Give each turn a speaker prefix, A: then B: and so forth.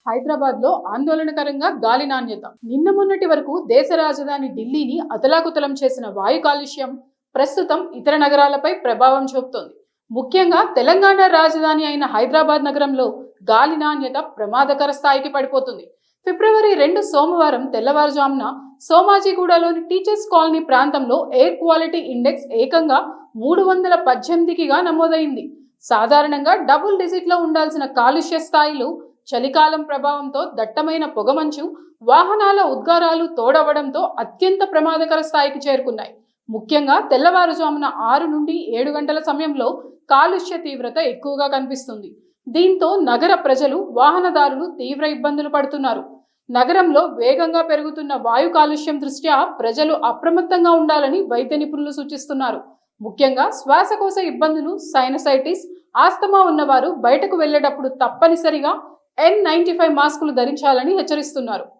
A: హైదరాబాద్ లో ఆందోళనకరంగా గాలి నాణ్యత. నిన్న మొన్నటి వరకు దేశ రాజధాని ఢిల్లీని అతలాకుతలం చేసిన వాయు కాలుష్యం ప్రస్తుతం ఇతర నగరాలపై ప్రభావం చూపుతోంది. ముఖ్యంగా తెలంగాణ రాజధాని అయిన హైదరాబాద్ నగరంలో గాలి నాణ్యత ప్రమాదకర స్థాయికి పడిపోతుంది. ఫిబ్రవరి 2 సోమవారం తెల్లవారుజామున సోమాజిగూడలోని టీచర్స్ కాలనీ ప్రాంతంలో ఎయిర్ క్వాలిటీ ఇండెక్స్ ఏకంగా 318గా నమోదైంది. సాధారణంగా డబుల్ డిజిట్ లో ఉండాల్సిన కాలుష్య స్థాయిలు చలికాలం ప్రభావంతో దట్టమైన పొగమంచు, వాహనాల ఉద్గారాలు తోడవడంతో అత్యంత ప్రమాదకర స్థాయికి చేరుకున్నాయి. ముఖ్యంగా తెల్లవారుజామున 6 నుండి 7 గంటల సమయంలో కాలుష్య తీవ్రత ఎక్కువగా కనిపిస్తుంది. దీంతో నగర ప్రజలు, వాహనదారులు తీవ్ర ఇబ్బందులు పడుతున్నారు. నగరంలో వేగంగా పెరుగుతున్న వాయు కాలుష్యం దృష్ట్యా ప్రజలు అప్రమత్తంగా ఉండాలని వైద్య నిపుణులు సూచిస్తున్నారు. ముఖ్యంగా శ్వాసకోశ ఇబ్బందులు, సైనసైటిస్, ఆస్తమా ఉన్నవారు బయటకు వెళ్లేటప్పుడు తప్పనిసరిగా N95 మాస్కులు ధరించాలని హెచ్చరిస్తున్నారు.